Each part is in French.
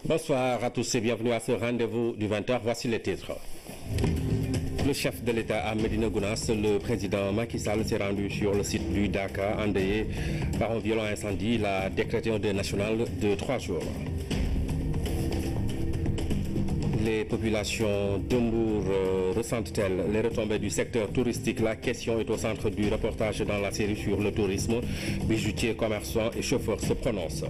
Bonsoir à tous et bienvenue à ce rendez-vous du 20h. Voici les titres. Le chef de l'État à Médina Gounass, le président Macky Sall, s'est rendu sur le site du Dakar endeuillé par un violent incendie. Il a décrété un deuil national de 3 jours. Les populations d'Mbour ressentent-elles les retombées du secteur touristique? La question est au centre du reportage dans la série sur le tourisme. Bijoutiers, commerçants et chauffeurs se prononcent.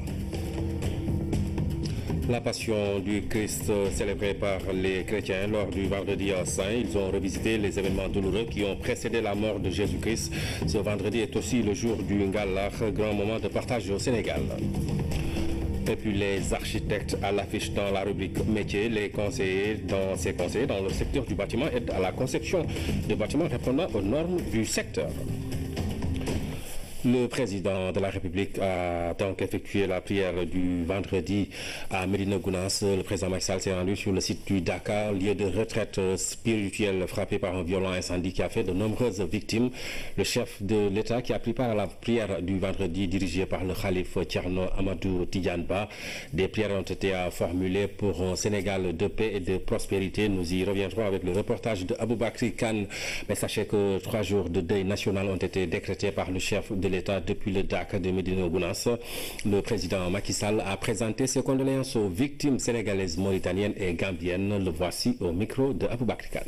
La passion du Christ célébrée par les chrétiens lors du vendredi saint. Ils ont revisité les événements douloureux qui ont précédé la mort de Jésus-Christ. Ce vendredi est aussi le jour du Ngalar, grand moment de partage au Sénégal. Et puis les architectes à l'affiche dans la rubrique métier, les conseillers dans le secteur du bâtiment aident à la conception de bâtiments répondant aux normes du secteur. Le président de la République a donc effectué la prière du vendredi à Médina Gounass. Le président Macky Sall s'est rendu sur le site du Dakar, lieu de retraite spirituelle frappé par un violent incendie qui a fait de nombreuses victimes. Le chef de l'État qui a pris part à la prière du vendredi dirigée par le Khalife Thierno Amadou Tidiane Ba. Des prières ont été formulées pour un Sénégal de paix et de prospérité. Nous y reviendrons avec le reportage de Aboubakry Kane. Mais sachez que 3 jours de deuil national ont été décrétés par le chef de l'État depuis le Dakar de Médina Gounass. Le président Macky Sall a présenté ses condoléances aux victimes sénégalaises, mauritaniennes et gambiennes. Le voici au micro de Aboubakry Kane.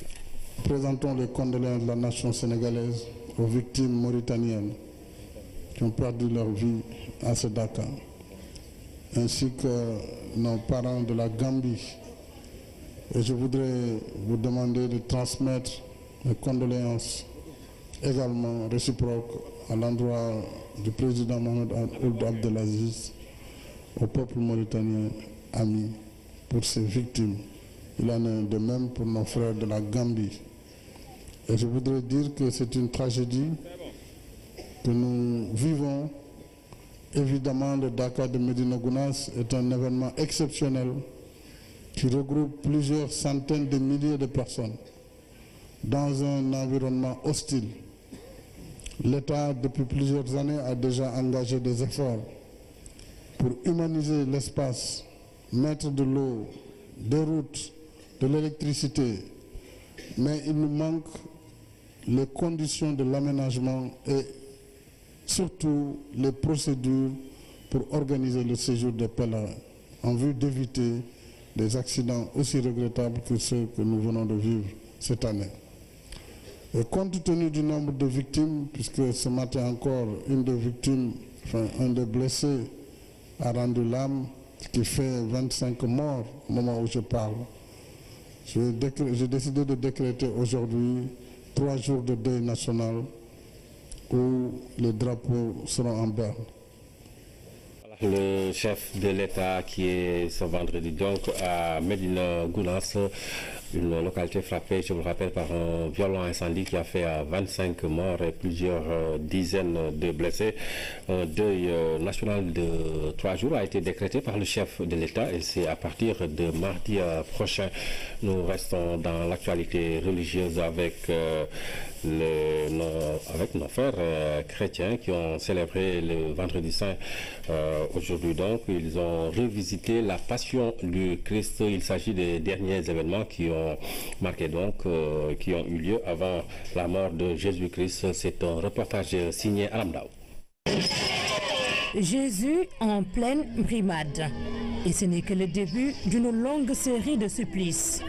Présentons les condoléances de la nation sénégalaise aux victimes mauritaniennes qui ont perdu leur vie à ce Dakar, ainsi que nos parents de la Gambie. Et je voudrais vous demander de transmettre mes condoléances également réciproques à l'endroit du président Mohamed Ould Abdelaziz, au peuple mauritanien ami pour ses victimes. Il en est de même pour nos frères de la Gambie. Et je voudrais dire que c'est une tragédie que nous vivons. Évidemment, le Dakar de Médina Gounass est un événement exceptionnel qui regroupe plusieurs centaines de milliers de personnes dans un environnement hostile. L'État, depuis plusieurs années, a déjà engagé des efforts pour humaniser l'espace, mettre de l'eau, des routes, de l'électricité. Mais il nous manque les conditions de l'aménagement et surtout les procédures pour organiser le séjour des pèlerins en vue d'éviter des accidents aussi regrettables que ceux que nous venons de vivre cette année. Et compte tenu du nombre de victimes, puisque ce matin encore, une des victimes, un des blessés a rendu l'âme, ce qui fait 25 morts au moment où je parle, j'ai décidé de décréter aujourd'hui 3 jours de deuil national où les drapeaux seront en berne. Le chef de l'État qui est ce vendredi donc à Médina Gounass, une localité frappée, je vous le rappelle, par un violent incendie qui a fait 25 morts et plusieurs dizaines de blessés. Un deuil national de 3 jours a été décrété par le chef de l'État et c'est à partir de mardi prochain. Nous restons dans l'actualité religieuse avec nos frères chrétiens qui ont célébré le vendredi saint. Aujourd'hui donc, ils ont revisité la passion du Christ. Il s'agit des derniers événements qui ont marqué donc, qui ont eu lieu avant la mort de Jésus-Christ. C'est un reportage signé Alamdao. Jésus en pleine brimade. Et ce n'est que le début d'une longue série de supplices.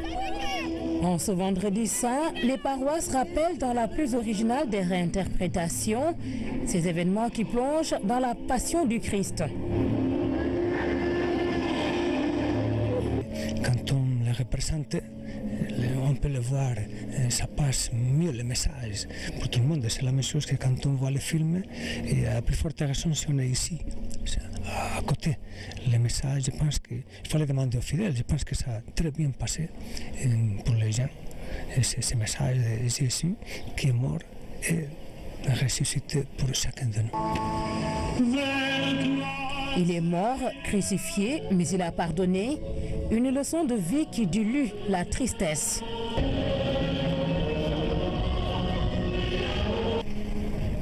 En ce vendredi saint, les paroisses rappellent dans la plus originale des réinterprétations ces événements qui plongent dans la passion du Christ. Quand on le représente, on peut le voir, ça passe mieux le message pour tout le monde. C'est la même chose que quand on voit le film, et à plus forte raison si on est ici, à côté. Le message, je pense qu'il fallait demander aux fidèles, je pense que ça a très bien passé pour les gens. Et c'est ce message de Jésus qui est mort et ressuscité pour chacun de nous. Il est mort, crucifié, mais il a pardonné. Une leçon de vie qui dilue la tristesse.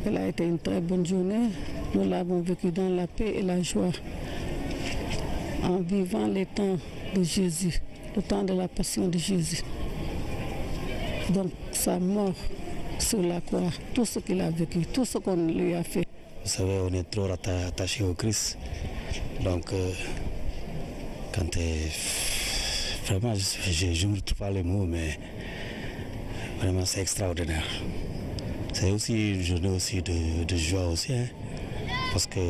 Elle a été une très bonne journée. Nous l'avons vécu dans la paix et la joie. En vivant les temps de Jésus, le temps de la passion de Jésus. Donc sa mort sur la croix, tout ce qu'il a vécu, tout ce qu'on lui a fait. Vous savez, on est trop attaché au Christ. Donc, vraiment, je ne retrouve pas les mots, mais vraiment, c'est extraordinaire. C'est aussi une journée aussi de joie aussi, hein, parce que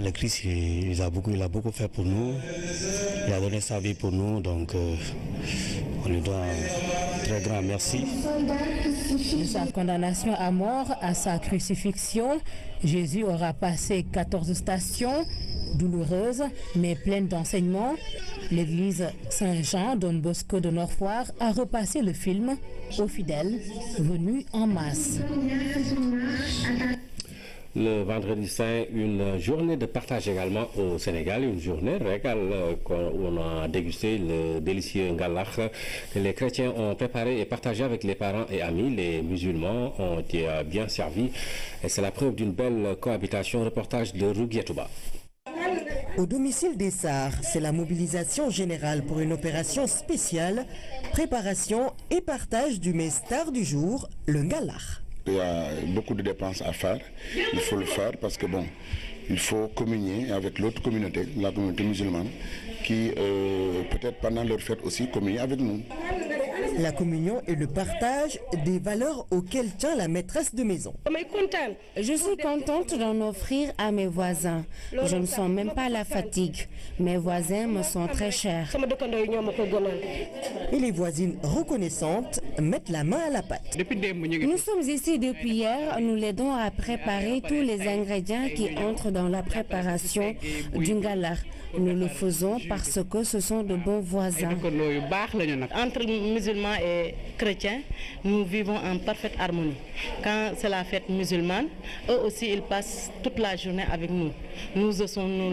le Christ, il a beaucoup fait pour nous. Il a donné sa vie pour nous, donc on lui doit un très grand merci. De sa condamnation à mort à sa crucifixion, Jésus aura passé 14 stations douloureuses mais pleines d'enseignements. L'église Saint-Jean Don Bosco de Nord-Foire a repassé le film aux fidèles venus en masse. Le vendredi saint, une journée de partage également au Sénégal, une journée régale où on a dégusté le délicieux ngalax que les chrétiens ont préparé et partagé avec les parents et amis. Les musulmans ont été bien servis et c'est la preuve d'une belle cohabitation. Reportage de Rougiatouba. Au domicile des Sarres, c'est la mobilisation générale pour une opération spéciale, préparation et partage du mets star du jour, le ngalax. Il y a beaucoup de dépenses à faire, il faut le faire parce que bon, il faut communier avec l'autre communauté, la communauté musulmane, qui peut-être pendant leur fête aussi communie avec nous. La communion et le partage des valeurs auxquelles tient la maîtresse de maison. Je suis contente d'en offrir à mes voisins. Je ne sens même pas la fatigue. Mes voisins me sont très chers. Et les voisines reconnaissantes mettent la main à la pâte. Nous sommes ici depuis hier. Nous l'aidons à préparer tous les ingrédients qui entrent dans la préparation du ngalax. Nous le faisons parce que ce sont de bons voisins. Entre musulmans et chrétiens, nous vivons en parfaite harmonie. Quand c'est la fête musulmane, eux aussi ils passent toute la journée avec nous. Nous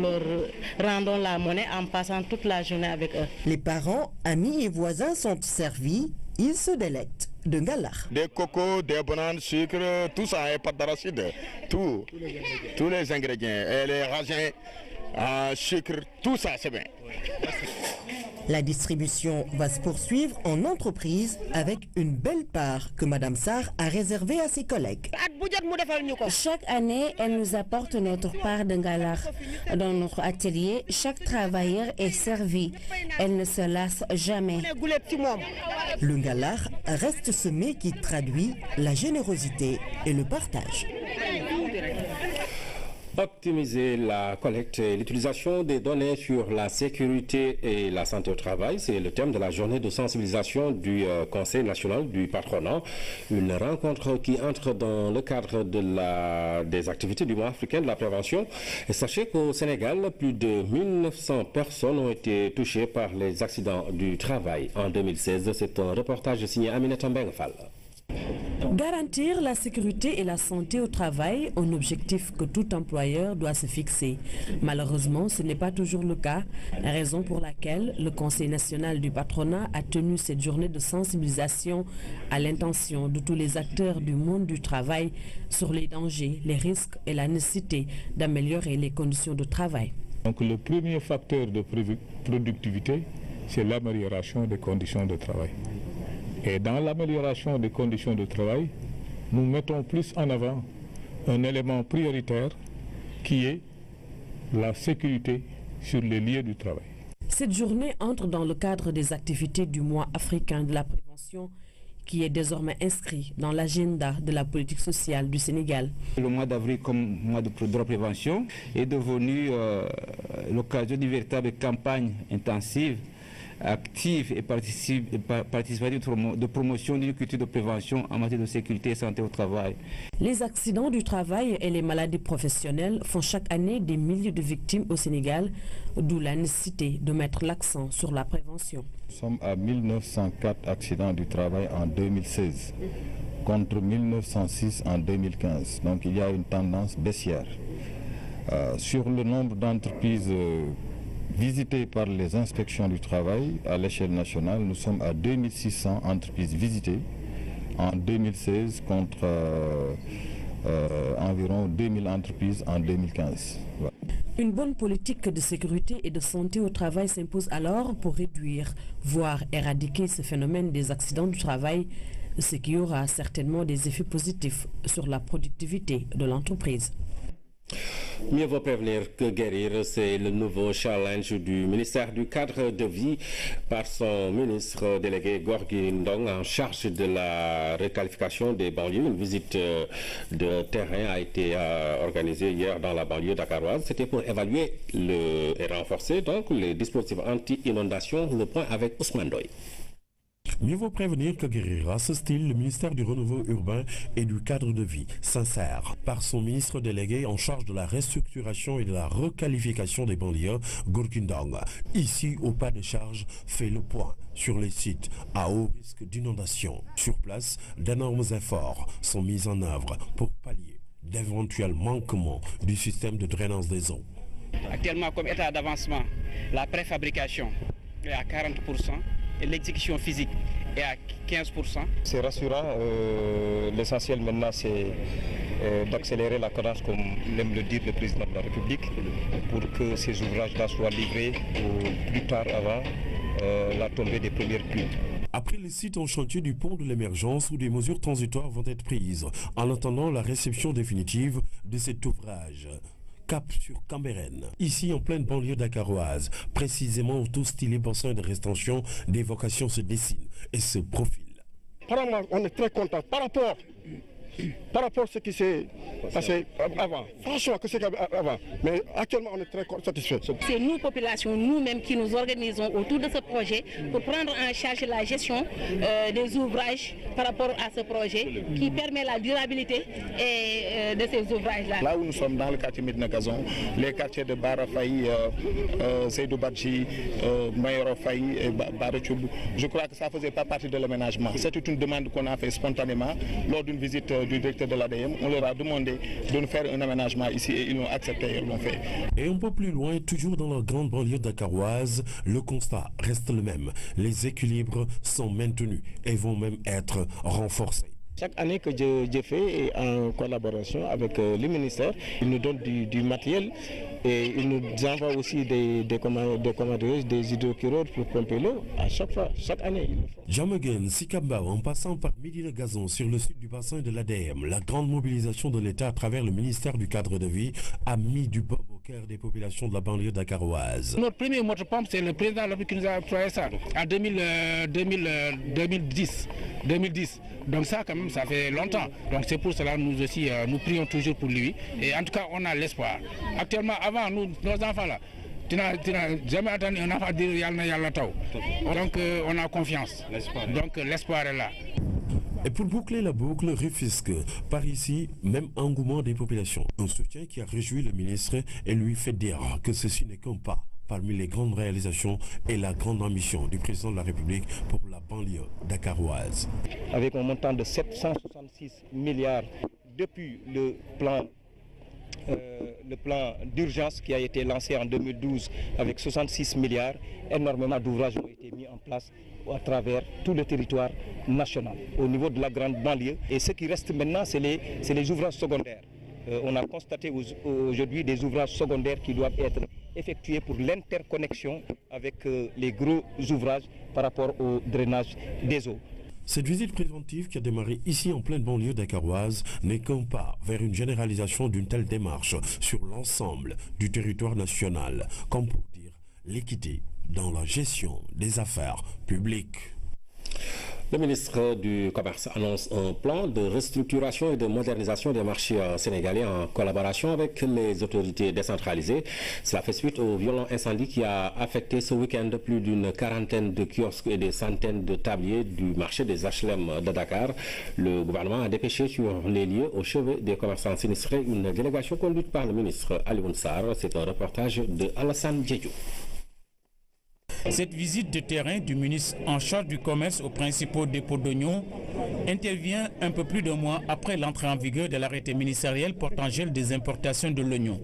leur rendons la monnaie en passant toute la journée avec eux. Les parents, amis et voisins sont servis, ils se délectent de ngalax. Des cocos, des bananes, sucre, tout ça, et pâte d'arachide, tous les ingrédients, et les raisins, sucre, tout ça c'est bien. La distribution va se poursuivre en entreprise avec une belle part que Madame Sarr a réservée à ses collègues. Chaque année, elle nous apporte notre part de ngalax. Dans notre atelier, chaque travailleur est servi. Elle ne se lasse jamais. Le ngalax reste ce mets qui traduit la générosité et le partage. Optimiser la collecte et l'utilisation des données sur la sécurité et la santé au travail, c'est le thème de la journée de sensibilisation du Conseil national du patronat. Une rencontre qui entre dans le cadre des activités du mois africain de la prévention. Et sachez qu'au Sénégal, plus de 1900 personnes ont été touchées par les accidents du travail en 2016. C'est un reportage signé Aminata Mbengfal. Garantir la sécurité et la santé au travail, un objectif que tout employeur doit se fixer. Malheureusement, ce n'est pas toujours le cas, raison pour laquelle le Conseil national du patronat a tenu cette journée de sensibilisation à l'intention de tous les acteurs du monde du travail sur les dangers, les risques et la nécessité d'améliorer les conditions de travail. Donc le premier facteur de productivité, c'est l'amélioration des conditions de travail. Et dans l'amélioration des conditions de travail, nous mettons plus en avant un élément prioritaire qui est la sécurité sur les lieux du travail. Cette journée entre dans le cadre des activités du mois africain de la prévention qui est désormais inscrit dans l'agenda de la politique sociale du Sénégal. Le mois d'avril comme mois de la prévention est devenu l'occasion d'une véritable campagne intensive, active et participative de promotion d'une culture de prévention en matière de sécurité et santé au travail. Les accidents du travail et les maladies professionnelles font chaque année des milliers de victimes au Sénégal, d'où la nécessité de mettre l'accent sur la prévention. Nous sommes à 1904 accidents du travail en 2016 contre 1906 en 2015. Donc il y a une tendance baissière. Sur le nombre d'entreprises visitées par les inspections du travail à l'échelle nationale, nous sommes à 2600 entreprises visitées en 2016 contre environ 2000 entreprises en 2015. Ouais. Une bonne politique de sécurité et de santé au travail s'impose alors pour réduire, voire éradiquer ce phénomène des accidents du travail, ce qui aura certainement des effets positifs sur la productivité de l'entreprise. Mieux vaut prévenir que guérir, c'est le nouveau challenge du ministère du cadre de vie par son ministre délégué Gorgui Ndong en charge de la requalification des banlieues. Une visite de terrain a été organisée hier dans la banlieue dakaroise. C'était pour évaluer et renforcer donc les dispositifs anti-inondation. Le point avec Ousmane Doy. Mieux vaut prévenir que guérir. À ce style, le ministère du Renouveau urbain et du cadre de vie s'insère par son ministre délégué en charge de la restructuration et de la requalification des banlieues, Gorgui Ndong. Ici, au pas de charge, fait le point sur les sites à haut risque d'inondation. Sur place, d'énormes efforts sont mis en œuvre pour pallier d'éventuels manquements du système de drainage des eaux. Actuellement, comme état d'avancement, la préfabrication est à 40%. Et l'exécution physique est à 15%. C'est rassurant. L'essentiel maintenant, c'est d'accélérer la cadence, comme aime le dire le président de la République, pour que ces ouvrages-là soient livrés au plus tard avant la tombée des premières pluies. Après les sites en chantier du pont de l'émergence où des mesures transitoires vont être prises, en attendant la réception définitive de cet ouvrage. Cap sur Cambérène, ici en pleine banlieue dakaroise, précisément au tout stylé bassin de rétention, des vocations se dessinent et se profilent. Apparemment, on est très content par rapport à ce qui s'est passé avant. Franchement, que c'est avant. Mais actuellement, on est très satisfait. C'est nous, population, nous-mêmes, qui nous organisons autour de ce projet pour prendre en charge la gestion des ouvrages par rapport à ce projet qui permet la durabilité de ces ouvrages-là. Là où nous sommes dans le quartier Médina Gazon, les quartiers de Barafaï, Seydou Badji, Mayoro Faï et Barochoubou, je crois que ça ne faisait pas partie de l'aménagement. C'est une demande qu'on a fait spontanément lors d'une visite du directeur de l'ADM. On leur a demandé de nous faire un aménagement ici et ils l'ont accepté et ils l'ont fait. Et un peu plus loin, toujours dans la grande banlieue dakaroise, le constat reste le même. Les équilibres sont maintenus et vont même être renforcés. Chaque année que je fais en collaboration avec le ministère, il nous donne du matériel et il nous envoie aussi des hydrocureurs pour pomper l'eau à chaque fois, chaque année. Djamegen, Sikambao, en passant par Médina Gazon sur le sud du bassin de l'ADM, la grande mobilisation de l'État à travers le ministère du cadre de vie a mis du baume au cœur des populations de la banlieue dakaroise. Notre premier moto-pompe, c'est le président de la République qui nous a octroyé ça en 2010. Donc ça, quand même, ça fait longtemps. Donc c'est pour cela que nous aussi, nous prions toujours pour lui. Et en tout cas, on a l'espoir. Actuellement, avant, nos enfants là, tu n'as jamais entendu un enfant dire Yalna Tao. Donc on a confiance. Donc l'espoir est là. Et pour boucler la boucle, Rufisque, par ici, même engouement des populations. Un soutien qui a réjoui le ministre et lui fait dire que ceci n'est qu'un pas parmi les grandes réalisations et la grande ambition du président de la République pour la banlieue dakaroise. Avec un montant de 766 milliards depuis le plan d'urgence qui a été lancé en 2012 avec 66 milliards, énormément d'ouvrages ont été mis en place à travers tout le territoire national, au niveau de la grande banlieue. Et ce qui reste maintenant, c'est les ouvrages secondaires. On a constaté aujourd'hui des ouvrages secondaires qui doivent être effectués pour l'interconnexion avec les gros ouvrages par rapport au drainage des eaux. Cette visite préventive qui a démarré ici en pleine banlieue dakaroise n'est qu'un pas vers une généralisation d'une telle démarche sur l'ensemble du territoire national, comme pour dire l'équité dans la gestion des affaires publiques. Le ministre du Commerce annonce un plan de restructuration et de modernisation des marchés sénégalais en collaboration avec les autorités décentralisées. Cela fait suite au violent incendie qui a affecté ce week-end plus d'une quarantaine de kiosques et des centaines de tabliers du marché des HLM de Dakar. Le gouvernement a dépêché sur les lieux au chevet des commerçants sinistrés une délégation conduite par le ministre Alioune Sarr. C'est un reportage de Alassane Djedjou. Cette visite de terrain du ministre en charge du commerce aux principaux dépôts d'oignons intervient un peu plus d'un mois après l'entrée en vigueur de l'arrêté ministériel portant gel des importations de l'oignon.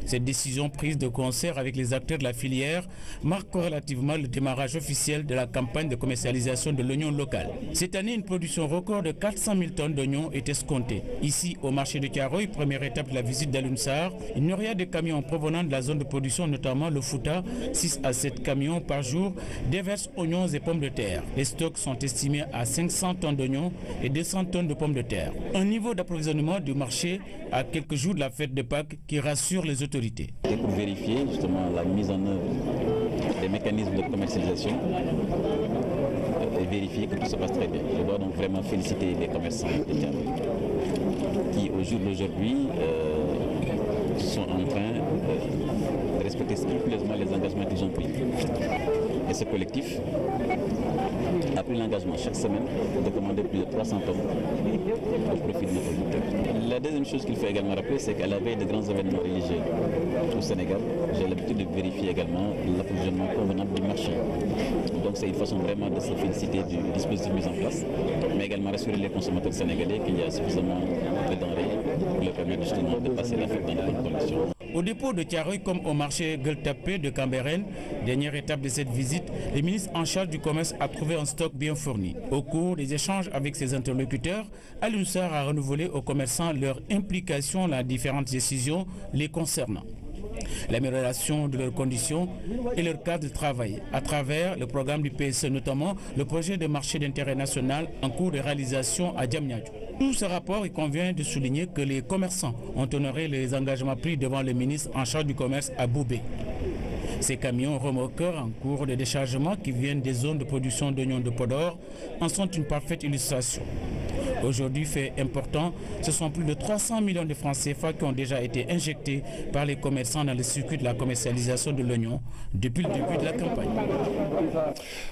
Cette décision prise de concert avec les acteurs de la filière marque relativement le démarrage officiel de la campagne de commercialisation de l'oignon local. Cette année, une production record de 400 000 tonnes d'oignons est escomptée. Ici, au marché de Thiaroye, première étape de la visite d'Alioune Sarr, il n'y aura de camions provenant de la zone de production, notamment le Fouta. 6 à 7 camions par jour déversent oignons et pommes de terre. Les stocks sont estimés à 500 tonnes d'oignons et 200 tonnes de pommes de terre. Un niveau d'approvisionnement du marché à quelques jours de la fête de Pâques qui rassure les autorités. Et pour vérifier justement la mise en œuvre des mécanismes de commercialisation et vérifier que tout se passe très bien. Je dois donc vraiment féliciter les commerçants de Thiaroye qui au jour d'aujourd'hui sont en train de respecter scrupuleusement les engagements qu'ils ont pris. Et ce collectif a pris l'engagement chaque semaine de commander plus de 300 tonnes au profit de nos producteurs. La deuxième chose qu'il faut également rappeler, c'est qu'à la veille de grands événements religieux au Sénégal, j'ai l'habitude de vérifier également l'approvisionnement convenable du marché. Donc c'est une façon vraiment de se féliciter du dispositif mis en place, mais également rassurer les consommateurs sénégalais qu'il y a suffisamment de denrées pour leur permettre justement de passer la fête dans de bonnes conditions. Au dépôt de Thiaroye comme au marché Gueule-Tapée de Cambérène, dernière étape de cette visite, le ministre en charge du commerce a trouvé un stock bien fourni. Au cours des échanges avec ses interlocuteurs, Alioune Sarr a renouvelé aux commerçants leur implication dans différentes décisions les concernant. L'amélioration de leurs conditions et leur cadre de travail à travers le programme du PSE, notamment le projet de marché d'intérêt national en cours de réalisation à Diamniadio. Tout ce rapport, il convient de souligner que les commerçants ont honoré les engagements pris devant le ministre en charge du commerce à Boubé. Ces camions remorqueurs en cours de déchargement qui viennent des zones de production d'oignons de Podor en sont une parfaite illustration. Aujourd'hui, fait important, ce sont plus de 300 millions de francs CFA qui ont déjà été injectés par les commerçants dans le circuit de la commercialisation de l'oignon depuis le début de la campagne.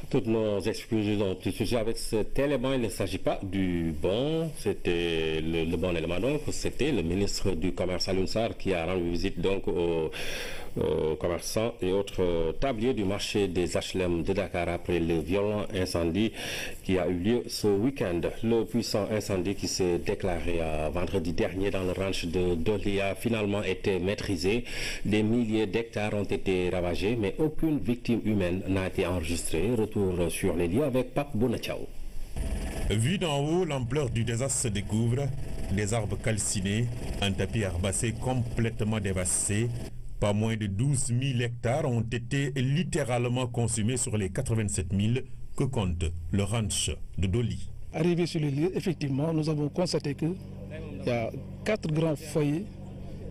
Toutes nos excuses donc, avec cet élément, il ne s'agit pas du bon, c'était le bon élément. Donc, c'était le ministre du Commerce Alioune Sarr qui a rendu visite donc aux commerçants et autres tabliers du marché des HLM de Dakar après le violent incendie qui a eu lieu ce week-end. Le puissant incendie qui s'est déclaré vendredi dernier dans le ranch de Dolia a finalement été maîtrisé. Des milliers d'hectares ont été ravagés, mais aucune victime humaine n'a été enregistrée. Retour sur les lieux avec Pape Bounachao. Vu d'en haut, l'ampleur du désastre se découvre. Des arbres calcinés, un tapis herbacé complètement dévasté. Pas moins de 12 000 hectares ont été littéralement consumés sur les 87 000 que compte le ranch de Doli. Arrivé sur le lieu, effectivement, nous avons constaté qu'il y a 4 grands foyers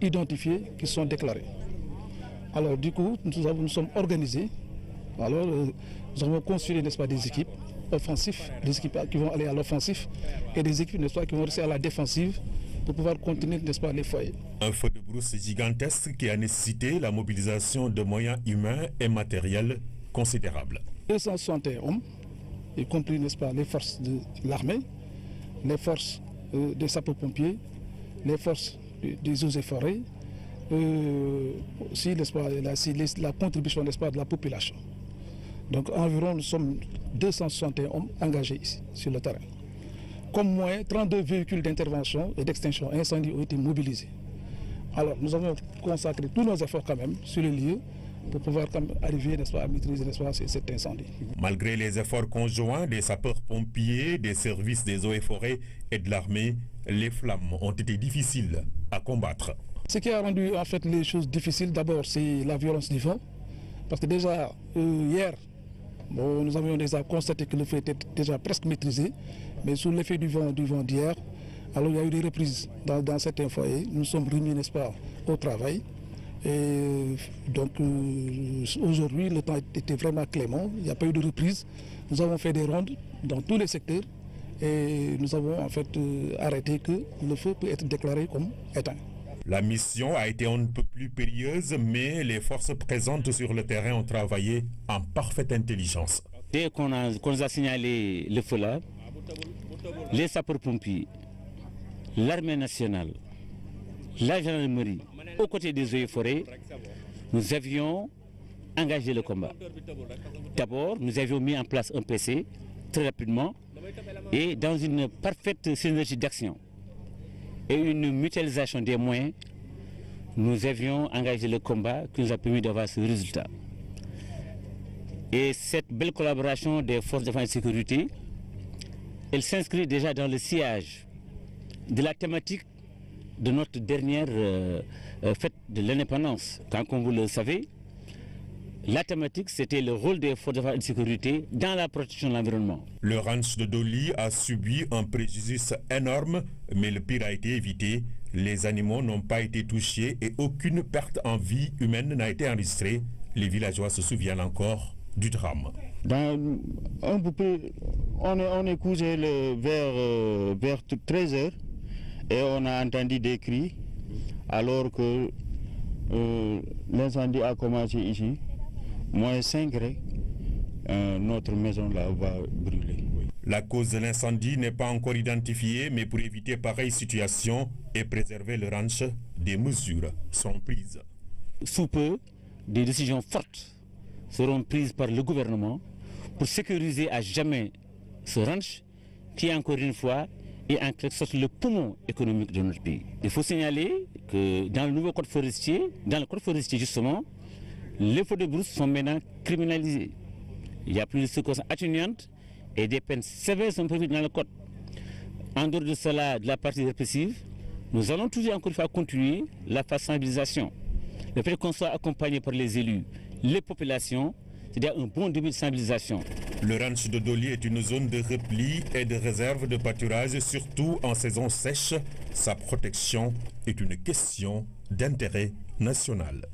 identifiés qui sont déclarés. Alors du coup, nous sommes organisés. Alors nous avons construit, n'est-ce pas, des équipes offensives, des équipes qui vont aller à l'offensif et des équipes, n'est-ce pas, qui vont rester à la défensive pour pouvoir contenir, n'est-ce pas, les foyers. Un feu de brousse gigantesque qui a nécessité la mobilisation de moyens humains et matériels considérables. 261 hommes, y compris, n'est-ce pas, les forces de l'armée, les forces des sapeurs-pompiers, les forces des eaux et forêts, aussi, n'est-ce pas, la contribution, n'est-ce pas, de la population. Donc environ, nous sommes 261 hommes engagés ici, sur le terrain. Comme moyen, 32 véhicules d'intervention et d'extinction incendie ont été mobilisés. Alors nous avons consacré tous nos efforts quand même sur le lieu pour pouvoir arriver, n'est-ce pas, à maîtriser, n'est-ce pas, cet incendie. Malgré les efforts conjoints des sapeurs-pompiers, des services des eaux et forêts et de l'armée, les flammes ont été difficiles à combattre. Ce qui a rendu en fait les choses difficiles, d'abord c'est la violence du vent, parce que déjà hier, nous avions déjà constaté que le feu était déjà presque maîtrisé, mais sous l'effet du vent d'hier, alors il y a eu des reprises dans certains foyers. Nous sommes remis, n'est-ce pas, au travail. Et donc aujourd'hui, le temps était vraiment clément, il n'y a pas eu de reprise. Nous avons fait des rondes dans tous les secteurs et nous avons en fait arrêté que le feu peut être déclaré comme éteint. La mission a été un peu plus périlleuse, mais les forces présentes sur le terrain ont travaillé en parfaite intelligence. Dès qu'on nous a signalé le feu là, les sapeurs-pompiers, l'armée nationale, la gendarmerie, aux côtés des eaux et forêts, nous avions engagé le combat. D'abord, nous avions mis en place un PC très rapidement et dans une parfaite synergie d'action et une mutualisation des moyens, nous avions engagé le combat qui nous a permis d'avoir ce résultat. Et cette belle collaboration des forces de défense et de sécurité, elle s'inscrit déjà dans le sillage de la thématique de notre dernière fête de l'indépendance. Quand, comme vous le savez, la thématique, c'était le rôle des forces de défense et de sécurité dans la protection de l'environnement. Le ranch de Doli a subi un préjudice énorme, mais le pire a été évité. Les animaux n'ont pas été touchés et aucune perte en vie humaine n'a été enregistrée. Les villageois se souviennent encore du drame. Dans un peu plus, on est couché vers 13h et on a entendu des cris alors que l'incendie a commencé ici. Moins 5 notre maison là va brûler. La cause de l'incendie n'est pas encore identifiée, mais pour éviter pareille situation et préserver le ranch, des mesures sont prises. Sous peu, des décisions fortes seront prises par le gouvernement pour sécuriser à jamais ce ranch qui, encore une fois, est en quelque sorte le poumon économique de notre pays. Il faut signaler que dans le nouveau code forestier, justement, les feux de brousse sont maintenant criminalisés. Il n'y a plus de circonstances atténuantes et des peines sévères sont prévues dans le code. En dehors de cela, de la partie répressive, nous allons toujours encore une fois continuer la phase de sensibilisation. Le fait qu'on soit accompagné par les élus, les populations, c'est-à-dire un bon début de sensibilisation. Le ranch de Doli est une zone de repli et de réserve de pâturage, surtout en saison sèche. Sa protection est une question d'intérêt national.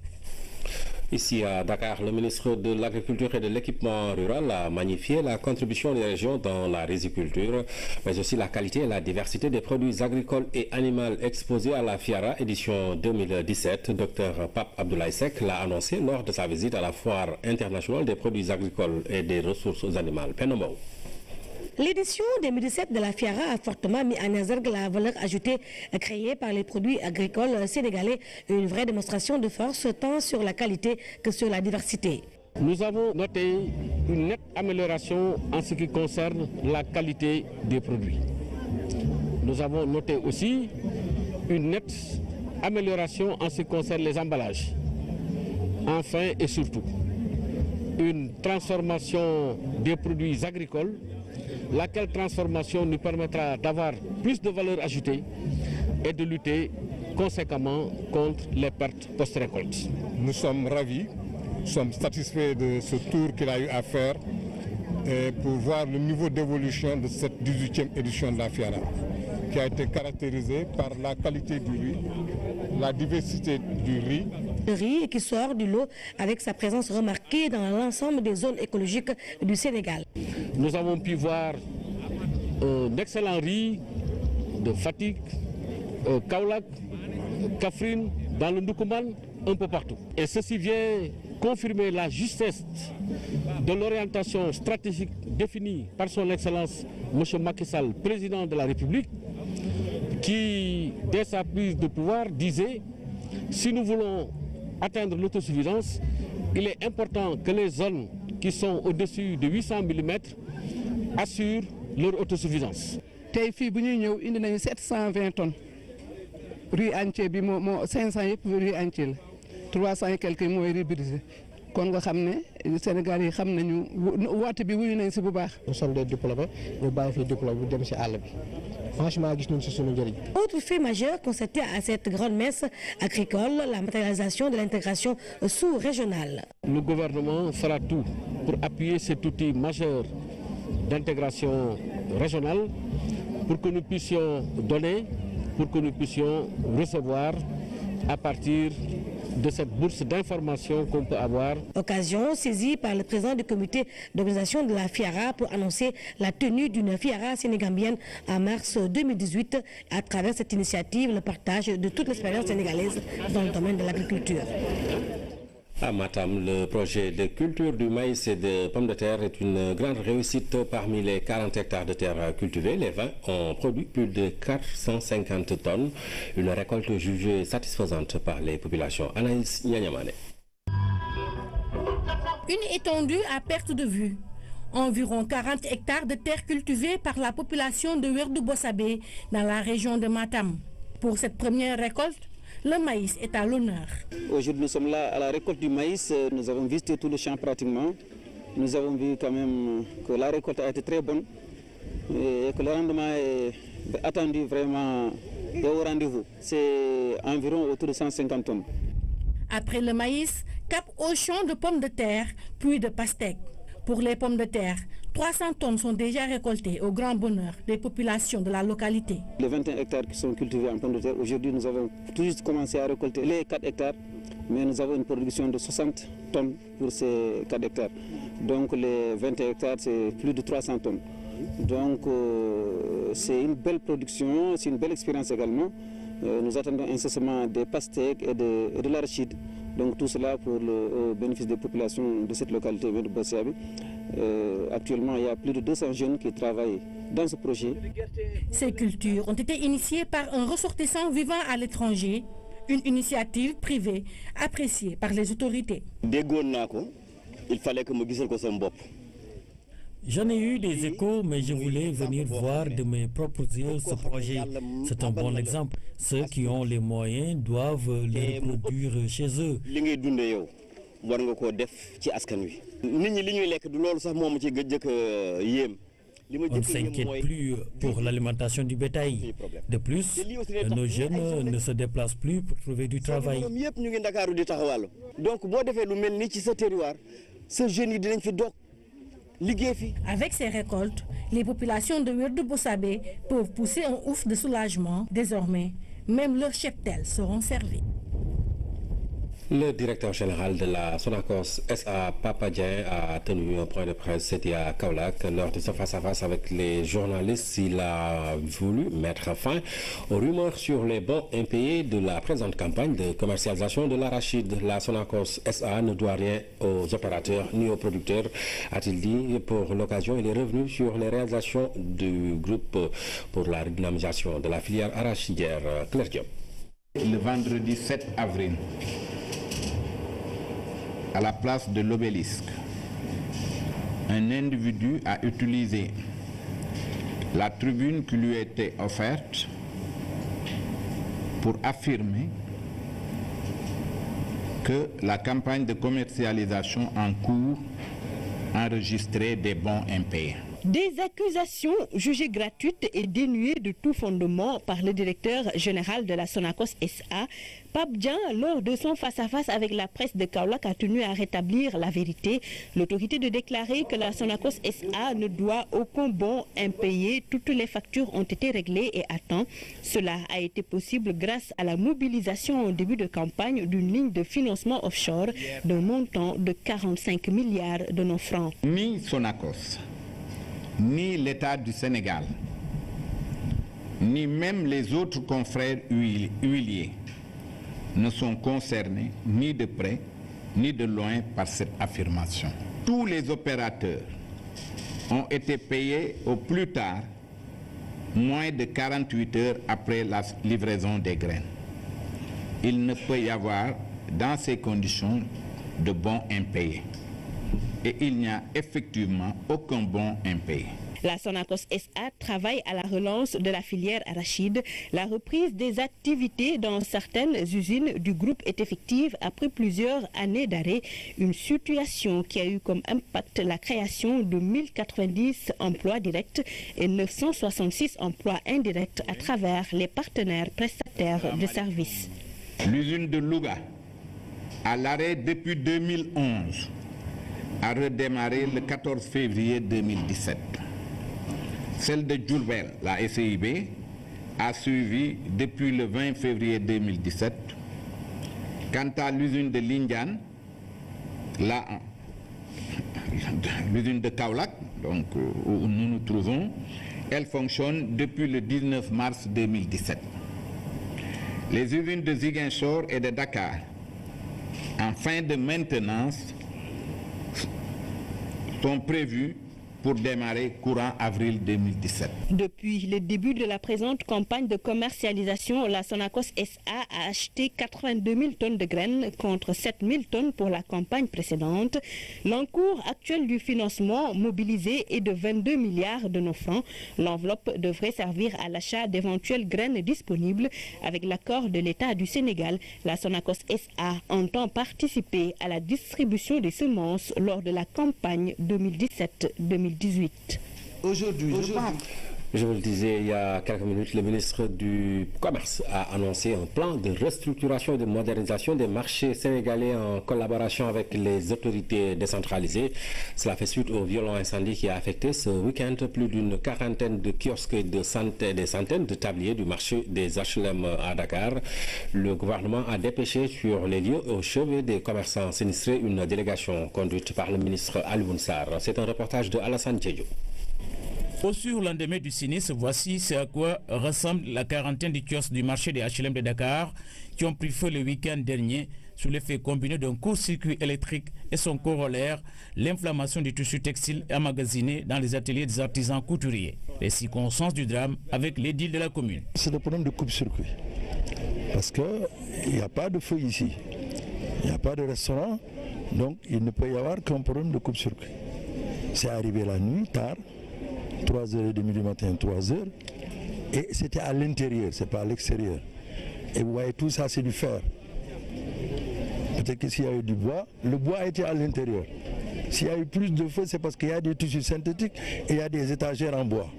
Ici à Dakar, le ministre de l'Agriculture et de l'Équipement rural a magnifié la contribution des régions dans la riziculture, mais aussi la qualité et la diversité des produits agricoles et animaux exposés à la FIARA édition 2017. Dr Pape Abdoulaye Seck l'a annoncé lors de sa visite à la Foire internationale des produits agricoles et des ressources animales. Penombo. L'édition 2017 de la FIARA a fortement mis en exergue la valeur ajoutée créée par les produits agricoles sénégalais, une vraie démonstration de force tant sur la qualité que sur la diversité. Nous avons noté une nette amélioration en ce qui concerne la qualité des produits. Nous avons noté aussi une nette amélioration en ce qui concerne les emballages. Enfin et surtout, une transformation des produits agricoles, laquelle transformation nous permettra d'avoir plus de valeur ajoutée et de lutter conséquemment contre les pertes post-récolte. Nous sommes ravis, nous sommes satisfaits de ce tour qu'il a eu à faire pour voir le niveau d'évolution de cette 18e édition de la FIARA, qui a été caractérisée par la qualité du riz, la diversité du riz. Le riz qui sort du lot avec sa présence remarquée dans l'ensemble des zones écologiques du Sénégal. Nous avons pu voir un excellent riz de Fatick, Kaolack, Kaffrine, dans le Ndoukoumane, un peu partout. Et ceci vient confirmer la justesse de l'orientation stratégique définie par son Excellence M. Macky Sall, président de la République, qui, dès sa prise de pouvoir, disait « Si nous voulons atteindre l'autosuffisance, il est important que les zones qui sont au-dessus de 800 mm assurent leur autosuffisance. » tey fii bu ñuy ñëw indi nañu 720 tonnes riz entier bi moo 500 yëpp riz entier la 300 et quelques mooy riz brisé kon nga xam ne Sénégal yi xam nañu woote bi wuyu nañ si bu baax. Nous sommes des diplômés ñu bàyyi fi diplôme bu dem si àll bi franchement gis nañ si sunu njëriñ. Autre fait majeur constaté à cette grande messe agricole, la matérialisation de l'intégration sous-régionale. Le gouvernement fera tout pour appuyer cet outil majeur d'intégration régionale pour que nous puissions donner, pour que nous puissions recevoir à partir de cette bourse d'information qu'on peut avoir. Occasion saisie par le président du comité d'organisation de la FIARA pour annoncer la tenue d'une FIARA sénégambienne en mars 2018 à travers cette initiative, le partage de toute l'expérience sénégalaise dans le domaine de l'agriculture. À Matam, le projet de culture du maïs et de pommes de terre est une grande réussite. Parmi les 40 hectares de terre cultivés, les 20 ont produit plus de 450 tonnes. Une récolte jugée satisfaisante par les populations. Anaïs Nyanyamane. Une étendue à perte de vue. Environ 40 hectares de terre cultivée par la population de Werdou Bossabé dans la région de Matam. Pour cette première récolte, le maïs est à l'honneur. Aujourd'hui, nous sommes là à la récolte du maïs. Nous avons visité tout le champ pratiquement. Nous avons vu quand même que la récolte a été très bonne et que le rendement est attendu vraiment au rendez-vous. C'est environ autour de 150 tonnes. Après le maïs, cap au champ de pommes de terre, puis de pastèques. Pour les pommes de terre, 300 tonnes sont déjà récoltées au grand bonheur des populations de la localité. Les 21 hectares qui sont cultivés en pommes de terre, aujourd'hui nous avons tout juste commencé à récolter les 4 hectares, mais nous avons une production de 60 tonnes pour ces 4 hectares. Donc les 21 hectares, c'est plus de 300 tonnes. Donc c'est une belle production, c'est une belle expérience également. Nous attendons incessamment des pastèques et de l'arachide. Donc tout cela pour le bénéfice des populations de cette localité de Bossiabi. Actuellement, il y a plus de 200 jeunes qui travaillent dans ce projet. Ces cultures ont été initiées par un ressortissant vivant à l'étranger, une initiative privée appréciée par les autorités. Il fallait que je me dise. J'en ai eu des échos, mais je voulais venir voir de mes propres yeux ce projet. C'est un bon exemple. Ceux qui ont les moyens doivent le reproduire chez eux. On ne s'inquiète plus pour l'alimentation du bétail. De plus, nos jeunes ne se déplacent plus pour trouver du travail. Donc, ces jeunes, avec ces récoltes, les populations de Weird Bossabé peuvent pousser un ouf de soulagement. Désormais, même leurs cheptels seront servis. Le directeur général de la Sonacos SA, Papa Dieng, a tenu un point de presse, c'était à Kaolack. Lors de ce face-à-face avec les journalistes, il a voulu mettre fin aux rumeurs sur les bons impayés de la présente campagne de commercialisation de l'arachide. La Sonacos SA ne doit rien aux opérateurs ni aux producteurs, a-t-il dit. Pour l'occasion, il est revenu sur les réalisations du groupe pour la redynamisation de la filière arachidière. Claire Diop. Le vendredi 7 avril, à la place de l'obélisque, un individu a utilisé la tribune qui lui était offerte pour affirmer que la campagne de commercialisation en cours enregistrait des bons impayés. Des accusations jugées gratuites et dénuées de tout fondement par le directeur général de la Sonacos SA, Pape Dieng, lors de son face-à-face avec la presse de Kaolack, a tenu à rétablir la vérité. L'autorité de déclarer que la Sonacos SA ne doit aucun bon impayé. Toutes les factures ont été réglées et à temps. Cela a été possible grâce à la mobilisation au début de campagne d'une ligne de financement offshore d'un montant de 45 milliards de nos francs. Ni Sonacos, ni l'État du Sénégal, ni même les autres confrères huiliers ne sont concernés ni de près ni de loin par cette affirmation. Tous les opérateurs ont été payés au plus tard moins de 48 heures après la livraison des graines. Il ne peut y avoir dans ces conditions de bons impayés. Et il n'y a effectivement aucun bon impayé. La Sonacos SA travaille à la relance de la filière arachide. La reprise des activités dans certaines usines du groupe est effective après plusieurs années d'arrêt. Une situation qui a eu comme impact la création de 1090 emplois directs et 966 emplois indirects à travers les partenaires prestataires de services. L'usine de Louga, à l'arrêt depuis 2011, a redémarré le 14 février 2017. Celle de Diourbel, la SIB, a suivi depuis le 20 février 2017. Quant à l'usine de Lindiane, l'usine de Kaolack, donc, où nous nous trouvons, elle fonctionne depuis le 19 mars 2017. Les usines de Ziguinchor et de Dakar, en fin de maintenance, sont prévues pour démarrer courant avril 2017. Depuis le début de la présente campagne de commercialisation, la Sonacos SA a acheté 82 000 tonnes de graines contre 7 000 tonnes pour la campagne précédente. L'encours actuel du financement mobilisé est de 22 milliards de nos francs. L'enveloppe devrait servir à l'achat d'éventuelles graines disponibles. Avec l'accord de l'État du Sénégal, la Sonacos SA entend participer à la distribution des semences lors de la campagne 2017-2018. Aujourd'hui, je vous le disais il y a quelques minutes, le ministre du Commerce a annoncé un plan de restructuration et de modernisation des marchés sénégalais en collaboration avec les autorités décentralisées. Cela fait suite au violent incendie qui a affecté ce week-end plus d'une quarantaine de kiosques et des centaines de tabliers du marché des HLM à Dakar. Le gouvernement a dépêché sur les lieux au chevet des commerçants sinistrés une délégation conduite par le ministre Alioune Sarr. C'est un reportage de Alassane Diédhiou. Au surlendemain du sinistre, voici ce à quoi ressemble la quarantaine de kiosques du marché des HLM de Dakar qui ont pris feu le week-end dernier sous l'effet combiné d'un court-circuit électrique et son corollaire, l'inflammation du tissu textile emmagasiné dans les ateliers des artisans couturiers. Les circonstances du drame avec l'édile de la commune. C'est le problème de coupe-circuit. Parce qu'il n'y a pas de feu ici. Il n'y a pas de restaurant. Donc il ne peut y avoir qu'un problème de coupe-circuit. C'est arrivé la nuit, tard. 3h30 du matin, 3h, et c'était à l'intérieur, c'est pas à l'extérieur. Et vous voyez, tout ça, c'est du fer. Peut-être que s'il y a eu du bois, le bois a été à l'intérieur. S'il y a eu plus de feu, c'est parce qu'il y a des tissus synthétiques et il y a des étagères en bois.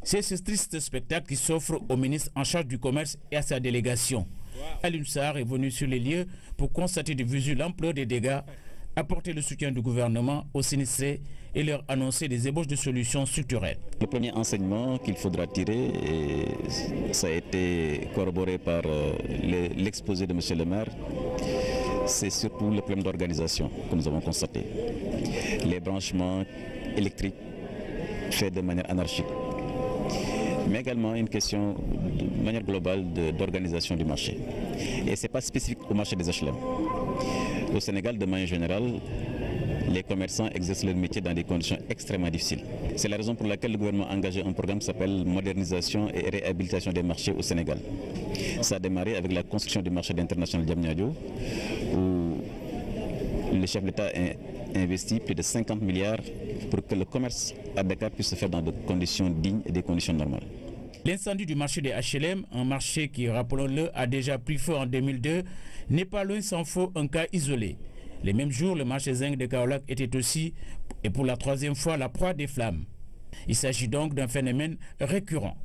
C'est ce triste spectacle qui s'offre au ministre en charge du commerce et à sa délégation. Alioune Sarr est venu sur les lieux pour constater de visu l'ampleur des dégâts, apporter le soutien du gouvernement aux sinistrés et leur annoncer des ébauches de solutions structurelles. Le premier enseignement qu'il faudra tirer, et ça a été corroboré par l'exposé de M. le maire, c'est surtout le problème d'organisation que nous avons constaté. Les branchements électriques faits de manière anarchique. Mais également une question de manière globale d'organisation du marché. Et ce n'est pas spécifique au marché des HLM. Au Sénégal, de manière générale, les commerçants exercent leur métier dans des conditions extrêmement difficiles. C'est la raison pour laquelle le gouvernement a engagé un programme qui s'appelle modernisation et réhabilitation des marchés au Sénégal. Ça a démarré avec la construction du marché international Diamniadio, où le chef d'État a investi plus de 50 milliards pour que le commerce à Dakar puisse se faire dans des conditions dignes et des conditions normales. L'incendie du marché des HLM, un marché qui, rappelons-le, a déjà pris feu en 2002, n'est pas loin sans faux un cas isolé. Les mêmes jours, le marché zinc de Kaolack était aussi, et pour la troisième fois, la proie des flammes. Il s'agit donc d'un phénomène récurrent.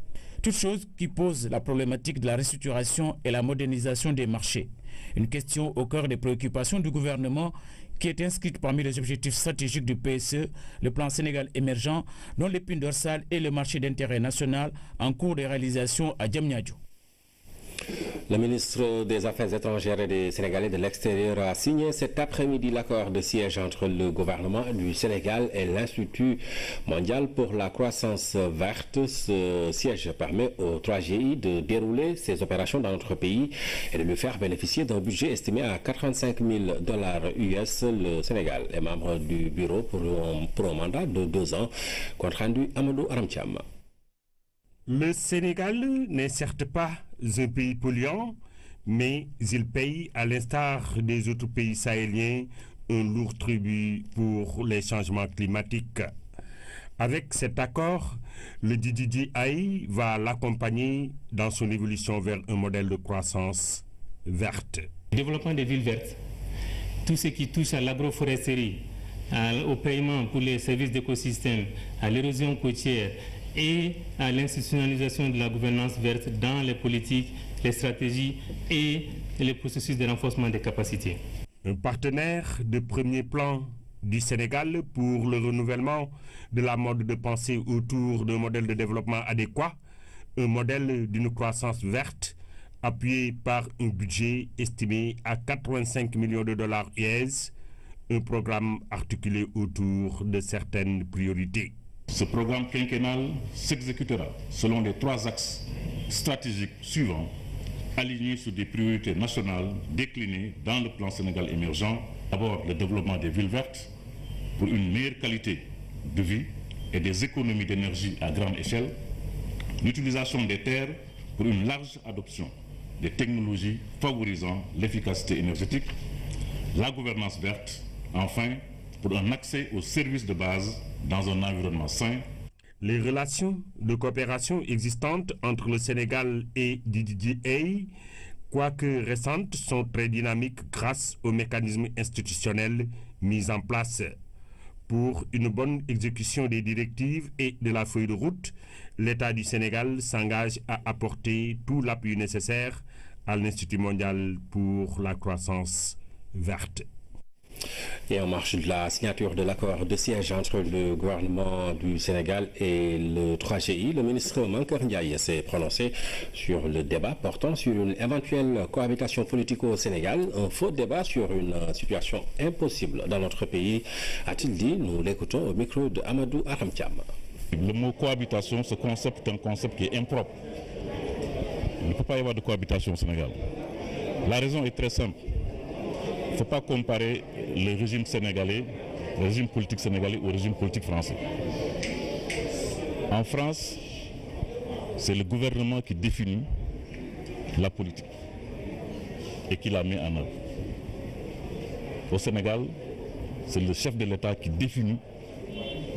Toute chose qui pose la problématique de la restructuration et la modernisation des marchés. Une question au cœur des préoccupations du gouvernement qui est inscrite parmi les objectifs stratégiques du PSE, le plan Sénégal émergent, dont l'épine dorsale est le marché d'intérêt national en cours de réalisation à Diamniadio. Le ministre des Affaires étrangères et des Sénégalais de l'extérieur a signé cet après-midi l'accord de siège entre le gouvernement du Sénégal et l'Institut mondial pour la croissance verte. Ce siège permet au 3GI de dérouler ses opérations dans notre pays et de lui faire bénéficier d'un budget estimé à $85 000 US. Le Sénégal est membre du bureau pour un mandat de 2 ans. Compte rendu Amadou Aramtiam. Le Sénégal n'est certes pas un pays polluant, mais il paye, à l'instar des autres pays sahéliens, un lourd tribut pour les changements climatiques. Avec cet accord, le DDDI va l'accompagner dans son évolution vers un modèle de croissance verte. Le développement des villes vertes, tout ce qui touche à l'agroforesterie, au paiement pour les services d'écosystème, à l'érosion côtière, et à l'institutionnalisation de la gouvernance verte dans les politiques, les stratégies et les processus de renforcement des capacités. Un partenaire de premier plan du Sénégal pour le renouvellement de la mode de pensée autour d'un modèle de développement adéquat, un modèle d'une croissance verte appuyé par un budget estimé à $85 millions US, un programme articulé autour de certaines priorités. Ce programme quinquennal s'exécutera selon les 3 axes stratégiques suivants, alignés sur des priorités nationales déclinées dans le plan Sénégal émergent. D'abord, le développement des villes vertes pour une meilleure qualité de vie, et des économies d'énergie à grande échelle, l'utilisation des terres pour une large adoption des technologies favorisant l'efficacité énergétique, la gouvernance verte, enfin, pour un accès aux services de base dans un environnement sain. Les relations de coopération existantes entre le Sénégal et DDDA, quoique récentes, sont très dynamiques grâce aux mécanismes institutionnels mis en place. Pour une bonne exécution des directives et de la feuille de route, l'État du Sénégal s'engage à apporter tout l'appui nécessaire à l'Institut mondial pour la croissance verte. Et en marche de la signature de l'accord de siège entre le gouvernement du Sénégal et le 3GI, le ministre Mankeur Ndiaye s'est prononcé sur le débat portant sur une éventuelle cohabitation politique au Sénégal, un faux débat sur une situation impossible dans notre pays, a-t-il dit. Nous l'écoutons au micro de Amadou Aramtiam. Le mot cohabitation, ce concept est un concept qui est impropre. Il ne peut pas y avoir de cohabitation au Sénégal. La raison est très simple. Il ne faut pas comparer le régime sénégalais, le régime politique sénégalais au régime politique français. En France, c'est le gouvernement qui définit la politique et qui la met en œuvre. Au Sénégal, c'est le chef de l'État qui définit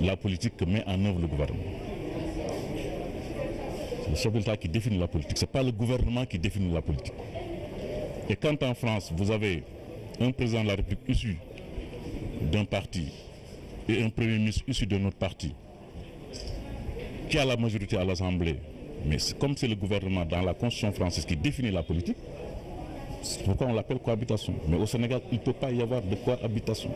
la politique que met en œuvre le gouvernement. C'est le chef de l'État qui définit la politique, ce n'est pas le gouvernement qui définit la politique. Et quand en France, vous avez un président de la République issu d'un parti et un premier ministre issu d'un autre parti qui a la majorité à l'Assemblée, mais comme c'est le gouvernement dans la Constitution française qui définit la politique, c'est pourquoi on l'appelle cohabitation. Mais au Sénégal, il ne peut pas y avoir de cohabitation.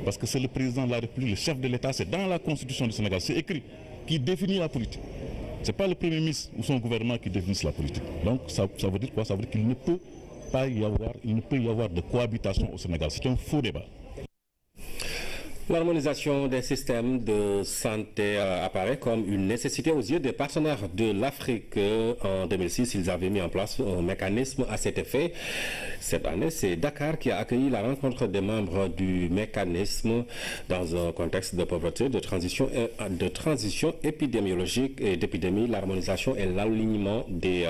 Parce que c'est le président de la République, le chef de l'État, c'est dans la Constitution du Sénégal, c'est écrit, qui définit la politique. Ce n'est pas le Premier ministre ou son gouvernement qui définissent la politique. Donc ça veut dire quoi? Ça veut dire qu'il ne peut y avoir de cohabitation au Sénégal. C'est un faux débat. L'harmonisation des systèmes de santé apparaît comme une nécessité aux yeux des partenaires de l'Afrique. En 2006, ils avaient mis en place un mécanisme à cet effet. Cette année, c'est Dakar qui a accueilli la rencontre des membres du mécanisme dans un contexte de pauvreté, de transition épidémiologique et d'épidémie. L'harmonisation et l'alignement des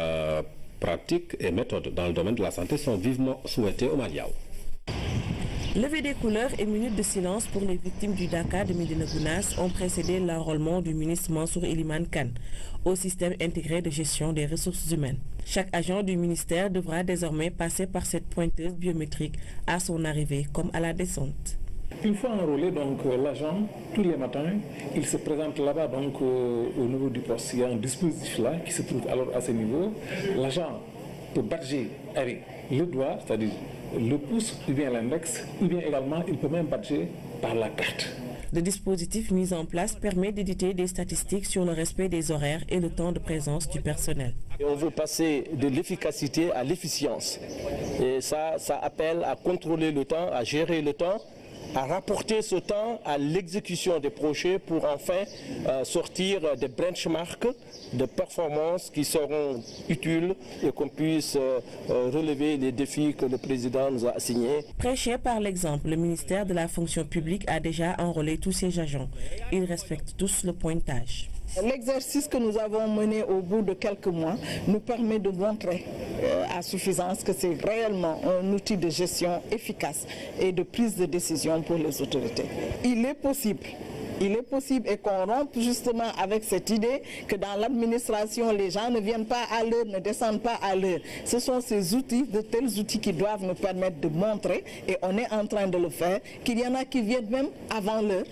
pratiques et méthodes dans le domaine de la santé sont vivement souhaités au Maliao. Levée des couleurs et minutes de silence pour les victimes du Dakar de Médina Gounass ont précédé l'enrôlement du ministre Mansour Elimane Kane au système intégré de gestion des ressources humaines. Chaque agent du ministère devra désormais passer par cette pointeuse biométrique à son arrivée comme à la descente. Une fois enrôlé, donc l'agent, tous les matins, il se présente là-bas donc au niveau du poste. Il y a un dispositif là qui se trouve alors à ce niveau. L'agent peut badger avec le doigt, c'est-à-dire le pouce ou bien l'index, ou bien également il peut même badger par la carte. Le dispositif mis en place permet d'éditer des statistiques sur le respect des horaires et le temps de présence du personnel. Et on veut passer de l'efficacité à l'efficience. Et ça appelle à contrôler le temps, à gérer le temps, à rapporter ce temps à l'exécution des projets pour enfin sortir des benchmarks de performance qui seront utiles et qu'on puisse relever les défis que le président nous a assignés. Prêché par l'exemple, le ministère de la fonction publique a déjà enrôlé tous ses agents. Ils respectent tous le pointage. L'exercice que nous avons mené au bout de quelques mois nous permet de montrer à suffisance que c'est réellement un outil de gestion efficace et de prise de décision pour les autorités. Il est possible et qu'on rompe justement avec cette idée que dans l'administration, les gens ne viennent pas à l'heure, ne descendent pas à l'heure. Ce sont ces outils, de tels outils qui doivent nous permettre de montrer, et on est en train de le faire, qu'il y en a qui viennent même avant l'heure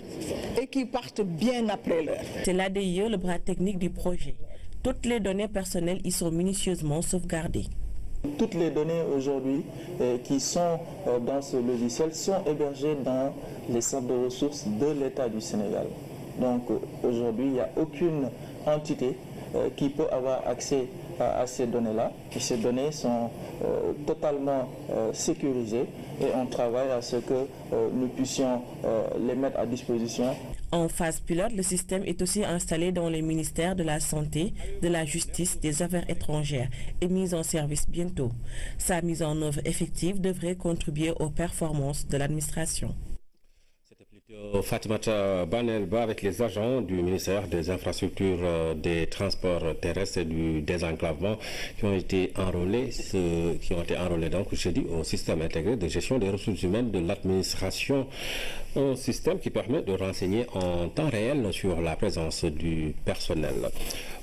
et qui partent bien après l'heure. C'est l'ADIE, le bras technique du projet. Toutes les données personnelles y sont minutieusement sauvegardées. Toutes les données aujourd'hui qui sont dans ce logiciel sont hébergées dans les centres de ressources de l'État du Sénégal. Donc aujourd'hui, il n'y a aucune entité qui peut avoir accès à ces données-là. Et ces données sont totalement sécurisées et on travaille à ce que nous puissions les mettre à disposition. En phase pilote, le système est aussi installé dans les ministères de la Santé, de la Justice, des Affaires étrangères et mis en service bientôt. Sa mise en œuvre effective devrait contribuer aux performances de l'administration. Fatimata Banelba avec les agents du ministère des Infrastructures, des Transports terrestres et du désenclavement qui ont été enrôlés donc jeudi au système intégré de gestion des ressources humaines de l'administration, un système qui permet de renseigner en temps réel sur la présence du personnel.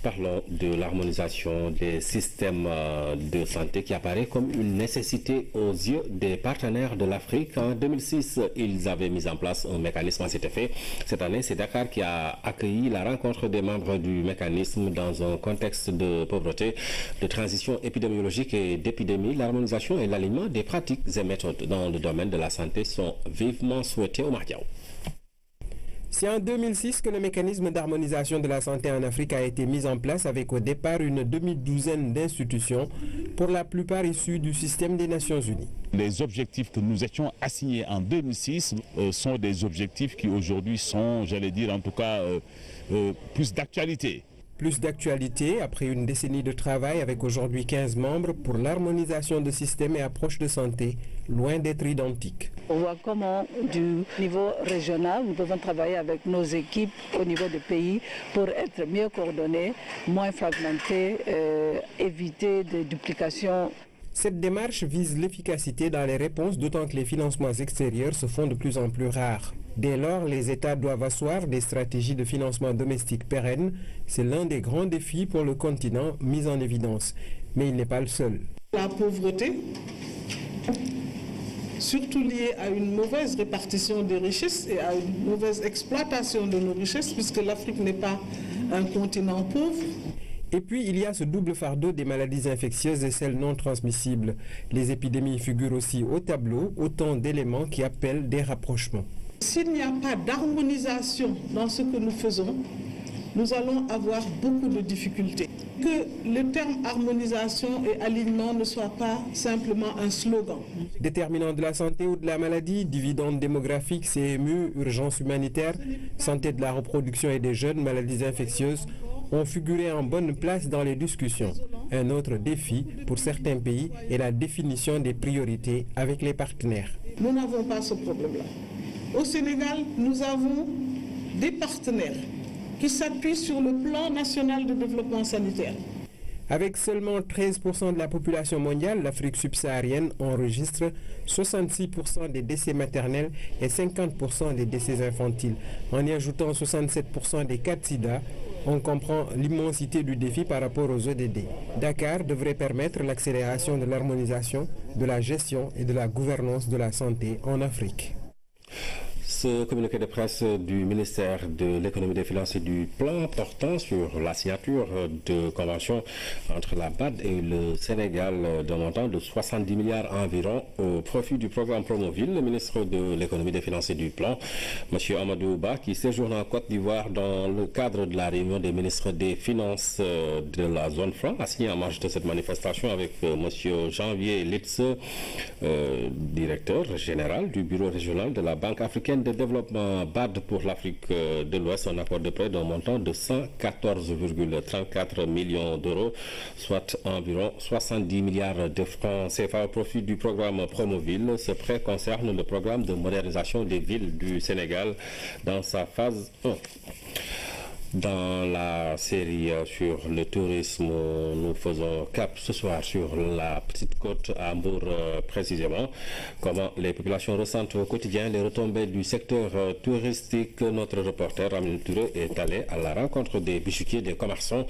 Parlons de l'harmonisation des systèmes de santé qui apparaît comme une nécessité aux yeux des partenaires de l'Afrique. En 2006, ils avaient mis en place un mécanisme à cet effet. Cette année, c'est Dakar qui a accueilli la rencontre des membres du mécanisme dans un contexte de pauvreté, de transition épidémiologique et d'épidémie. L'harmonisation et l'alignement des pratiques et méthodes dans le domaine de la santé sont vivement souhaités au Mardiaou. C'est en 2006 que le mécanisme d'harmonisation de la santé en Afrique a été mis en place avec au départ une demi-douzaine d'institutions, pour la plupart issues du système des Nations Unies. Les objectifs que nous étions assignés en 2006 sont des objectifs qui aujourd'hui sont, j'allais dire en tout cas, plus d'actualité. Plus d'actualité après une décennie de travail avec aujourd'hui 15 membres pour l'harmonisation de systèmes et approches de santé, loin d'être identiques. On voit comment du niveau régional, nous devons travailler avec nos équipes au niveau du pays pour être mieux coordonnés, moins fragmentés, éviter des duplications. Cette démarche vise l'efficacité dans les réponses, d'autant que les financements extérieurs se font de plus en plus rares. Dès lors, les États doivent asseoir des stratégies de financement domestique pérennes. C'est l'un des grands défis pour le continent mis en évidence. Mais il n'est pas le seul. La pauvreté, surtout liée à une mauvaise répartition des richesses et à une mauvaise exploitation de nos richesses, puisque l'Afrique n'est pas un continent pauvre. Et puis, il y a ce double fardeau des maladies infectieuses et celles non transmissibles. Les épidémies figurent aussi au tableau, autant d'éléments qui appellent des rapprochements. S'il n'y a pas d'harmonisation dans ce que nous faisons, nous allons avoir beaucoup de difficultés. Que le terme harmonisation et alignement ne soit pas simplement un slogan. Déterminant de la santé ou de la maladie, dividendes démographiques, CMU, urgence humanitaire, santé de la reproduction et des jeunes, maladies infectieuses, ont figuré en bonne place dans les discussions. Un autre défi pour certains pays est la définition des priorités avec les partenaires. Nous n'avons pas ce problème-là. Au Sénégal, nous avons des partenaires qui s'appuient sur le plan national de développement sanitaire. Avec seulement 13% de la population mondiale, l'Afrique subsaharienne enregistre 66% des décès maternels et 50% des décès infantiles. En y ajoutant 67% des cas de sida, on comprend l'immensité du défi par rapport aux ODD. Dakar devrait permettre l'accélération de l'harmonisation, de la gestion et de la gouvernance de la santé en Afrique. Ce communiqué de presse du ministère de l'économie, des finances et du plan portant sur la signature de convention entre la BAD et le Sénégal d'un montant de 70 milliards environ au profit du programme Promoville. Le ministre de l'économie, des finances et du plan, M. Amadou Ba, qui séjourne en Côte d'Ivoire dans le cadre de la réunion des ministres des Finances de la zone franc, a signé en marge de cette manifestation avec M. Janvier Litz, directeur général du bureau régional de la Banque africaine de développement BAD pour l'Afrique de l'Ouest, un accord de prêt d'un montant de 114,34 millions d'euros, soit environ 70 milliards de francs CFA au profit du programme Promoville. Ce prêt concerne le programme de modernisation des villes du Sénégal dans sa phase 1. Dans la série sur le tourisme, nous faisons cap ce soir sur la petite côte à Hambourg précisément. Comment les populations ressentent au quotidien les retombées du secteur touristique. Notre reporter Amine Touré est allé à la rencontre des bijoutiers, des commerçants,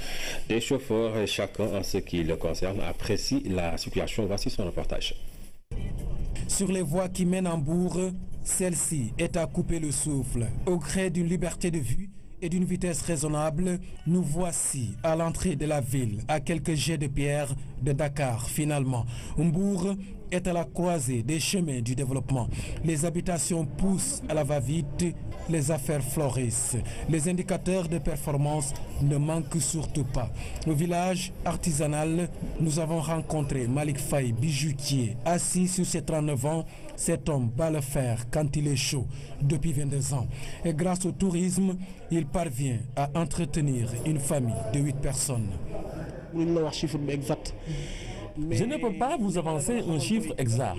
des chauffeurs et chacun en ce qui le concerne apprécie la situation. Voici son reportage. Sur les voies qui mènent à Hambourg, celle-ci est à couper le souffle. Au gré d'une liberté de vue et d'une vitesse raisonnable, nous voici à l'entrée de la ville, à quelques jets de pierre de Dakar. Finalement, Hambourg est à la croisée des chemins du développement. Les habitations poussent à la va-vite, les affaires florissent. Les indicateurs de performance ne manquent surtout pas. Au village artisanal, nous avons rencontré Malik Faye, bijoutier, assis sur ses 39 ans. Cet homme bat le fer quand il est chaud depuis 22 ans. Et grâce au tourisme, il parvient à entretenir une famille de 8 personnes. Je ne peux pas vous avancer un chiffre exact,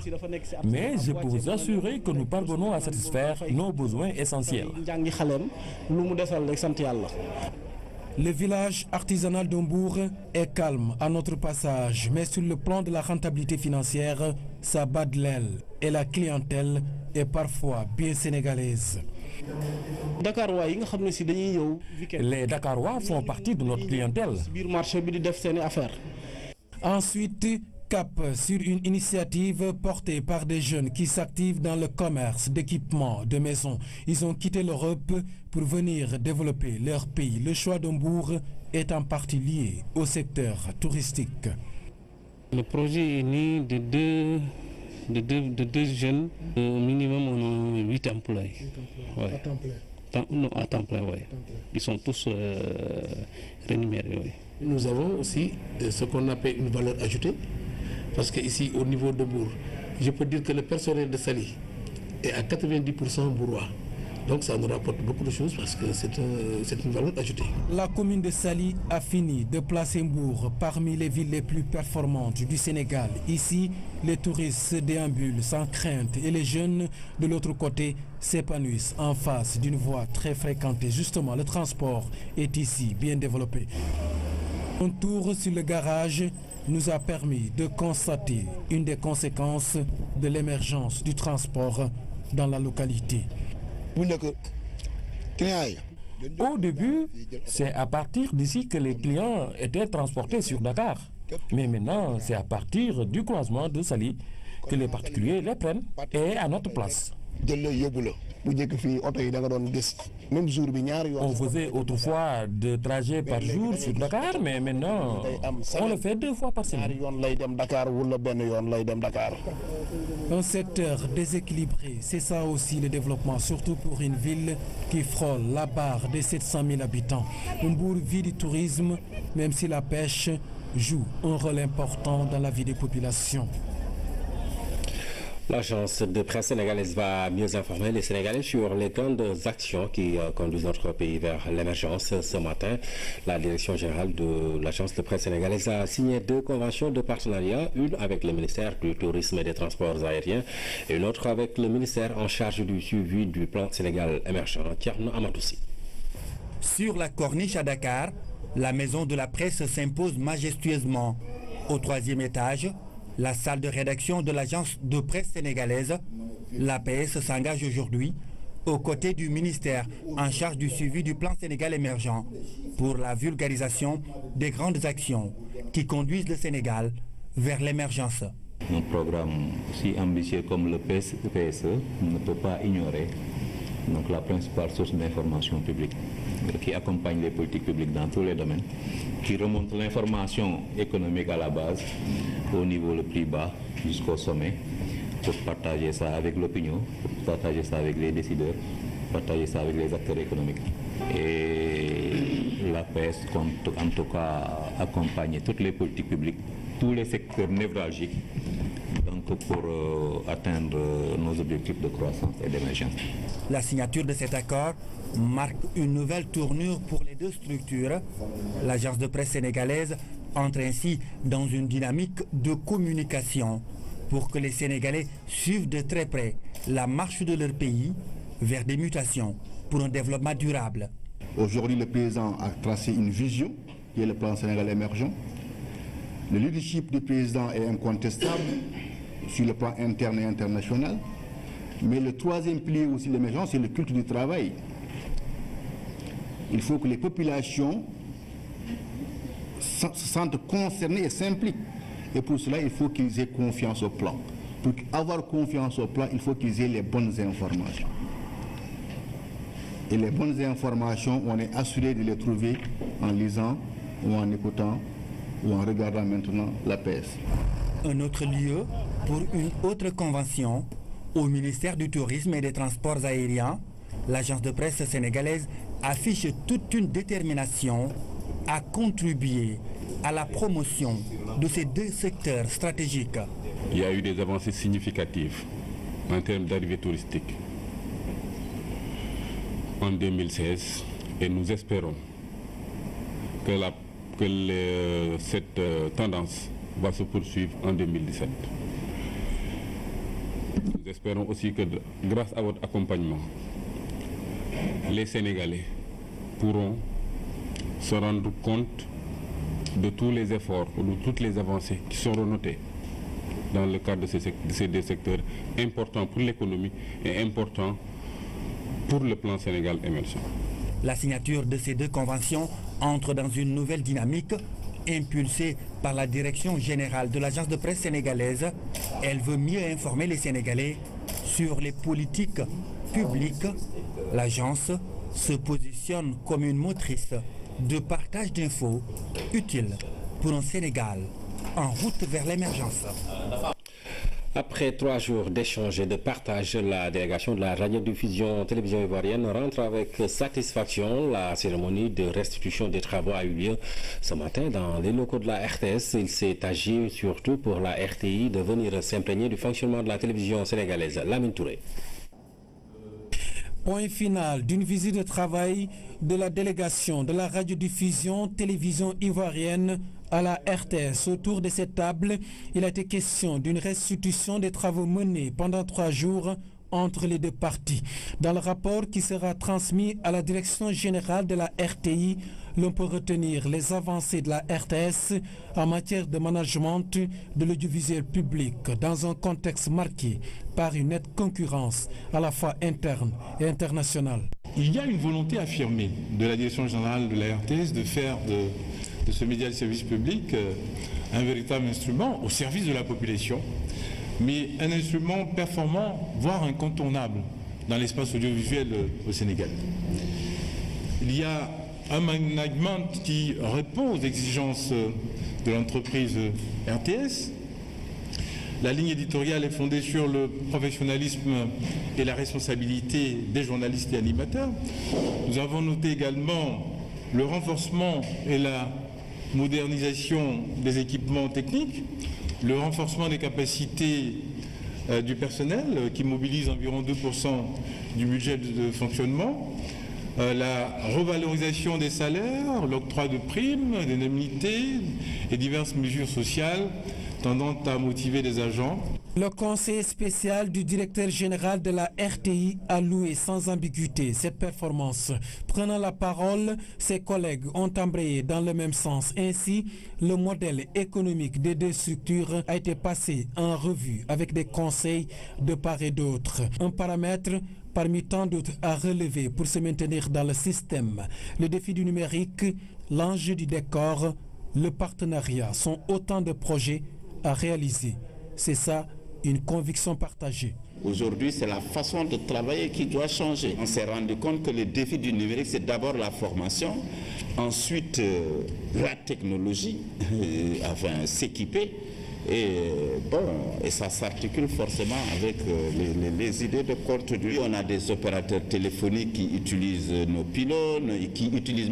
mais je peux vous assurer que nous parvenons à satisfaire nos besoins essentiels. Le village artisanal d'Ombour est calme à notre passage, mais sur le plan de la rentabilité financière, ça bat de l'aile et la clientèle est parfois bien sénégalaise. Les Dakarois font partie de notre clientèle. Ensuite, cap sur une initiative portée par des jeunes qui s'activent dans le commerce d'équipements de maisons. Ils ont quitté l'Europe pour venir développer leur pays. Le choix d'Ombour est en partie lié au secteur touristique. Le projet est né de deux jeunes. Au minimum, on a 8 employés. Ouais. À temps plein, oui. Ils sont tous rémunérés. Ouais. Nous avons aussi ce qu'on appelle une valeur ajoutée. Parce qu'ici, au niveau de Bourg, je peux dire que le personnel de Saly est à 90% bourrois. Donc ça nous rapporte beaucoup de choses parce que c'est une valeur ajoutée. La commune de Saly a fini de placer Mbour parmi les villes les plus performantes du Sénégal. Ici, les touristes se déambulent sans crainte et les jeunes de l'autre côté s'épanouissent en face d'une voie très fréquentée. Justement, le transport est ici bien développé. Un tour sur le garage nous a permis de constater une des conséquences de l'émergence du transport dans la localité. Au début, c'est à partir d'ici que les clients étaient transportés sur Dakar. Mais maintenant, c'est à partir du croisement de Saly que les particuliers les prennent et à notre place. On faisait autrefois 2 trajets par jour sur Dakar, mais maintenant, on le fait 2 fois par semaine. Un secteur déséquilibré, c'est ça aussi le développement, surtout pour une ville qui frôle la barre des 700 000 habitants. Mbour vit du tourisme, même si la pêche joue un rôle important dans la vie des populations. L'agence de presse sénégalaise va mieux informer les Sénégalais sur les grandes actions qui conduisent notre pays vers l'émergence. Ce matin, la direction générale de l'agence de presse sénégalaise a signé 2 conventions de partenariat, une avec le ministère du Tourisme et des Transports aériens et une autre avec le ministère en charge du suivi du plan Sénégal émergent, Thierno Amadoussi. Sur la corniche à Dakar, la maison de la presse s'impose majestueusement. Au 3e étage, la salle de rédaction de l'agence de presse sénégalaise, l'APS s'engage aujourd'hui aux côtés du ministère en charge du suivi du plan Sénégal émergent pour la vulgarisation des grandes actions qui conduisent le Sénégal vers l'émergence. Un programme si ambitieux comme le PSE ne peut pas ignorer donc la principale source d'information publique qui accompagne les politiques publiques dans tous les domaines, qui remonte l'information économique à la base, au niveau le plus bas jusqu'au sommet, pour partager ça avec l'opinion, pour partager ça avec les décideurs, partager ça avec les acteurs économiques. Et l'APS compte en tout cas accompagner toutes les politiques publiques, tous les secteurs névralgiques, donc pour atteindre nos objectifs de croissance et d'émergence. La signature de cet accord marque une nouvelle tournure pour les 2 structures. L'agence de presse sénégalaise entre ainsi dans une dynamique de communication pour que les Sénégalais suivent de très près la marche de leur pays vers des mutations pour un développement durable. Aujourd'hui, le président a tracé une vision qui est le plan Sénégal émergent. Le leadership du président est incontestable sur le plan interne et international. Mais le 3e pilier aussi de l'émergence, c'est le culte du travail. Il faut que les populations se sentent concernées et s'impliquent. Et pour cela, il faut qu'ils aient confiance au plan. Pour avoir confiance au plan, il faut qu'ils aient les bonnes informations. Et les bonnes informations, on est assuré de les trouver en lisant ou en écoutant ou en regardant maintenant l'APS. Un autre lieu pour une autre convention. Au ministère du Tourisme et des Transports aériens, l'agence de presse sénégalaise affiche toute une détermination à contribuer à la promotion de ces 2 secteurs stratégiques. Il y a eu des avancées significatives en termes d'arrivée touristique en 2016 et nous espérons que cette tendance va se poursuivre en 2017. Nous espérons aussi que grâce à votre accompagnement, les Sénégalais pourront se rendre compte de tous les efforts, de toutes les avancées qui seront notées dans le cadre de ces deux secteurs importants pour l'économie et importants pour le plan Sénégal émergent. La signature de ces deux conventions entre dans une nouvelle dynamique impulsée par la direction générale de l'agence de presse sénégalaise. Elle veut mieux informer les Sénégalais sur les politiques publiques. L'agence se positionne comme une motrice de partage d'infos utiles pour un Sénégal en route vers l'émergence. Après 3 jours d'échanges et de partage, la délégation de la radiodiffusion télévision ivoirienne rentre avec satisfaction. La cérémonie de restitution des travaux a eu lieu ce matin dans les locaux de la RTS. Il s'est agi surtout pour la RTI de venir s'imprégner du fonctionnement de la télévision sénégalaise. Lamine Touré. Point final d'une visite de travail de la délégation de la radiodiffusion télévision ivoirienne à la RTS. Autour de cette table, il a été question d'une restitution des travaux menés pendant 3 jours entre les deux parties. Dans le rapport qui sera transmis à la direction générale de la RTI, l'on peut retenir les avancées de la RTS en matière de management de l'audiovisuel public dans un contexte marqué par une nette concurrence à la fois interne et internationale. Il y a une volonté affirmée de la direction générale de la RTS de faire de ce média de service public un véritable instrument au service de la population, mais un instrument performant, voire incontournable dans l'espace audiovisuel au Sénégal. Il y a un management qui répond aux exigences de l'entreprise RTS. La ligne éditoriale est fondée sur le professionnalisme et la responsabilité des journalistes et animateurs. Nous avons noté également le renforcement et la modernisation des équipements techniques, le renforcement des capacités du personnel qui mobilise environ 2% du budget de fonctionnement, la revalorisation des salaires, l'octroi de primes, d'indemnités et diverses mesures sociales tendant à motiver les agents. Le conseil spécial du directeur général de la RTI a loué sans ambiguïté cette performance. Prenant la parole, ses collègues ont embrayé dans le même sens. Ainsi, le modèle économique des deux structures a été passé en revue avec des conseils de part et d'autre. Un paramètre parmi tant d'autres à relever pour se maintenir dans le système. Le défi du numérique, l'enjeu du décor, le partenariat sont autant de projets à réaliser. C'est ça, une conviction partagée. Aujourd'hui, c'est la façon de travailler qui doit changer. On s'est rendu compte que le défi du numérique, c'est d'abord la formation, ensuite la technologie, enfin s'équiper, et ça s'articule forcément avec les idées de contenu. On a des opérateurs téléphoniques qui utilisent nos pylônes et qui utilisent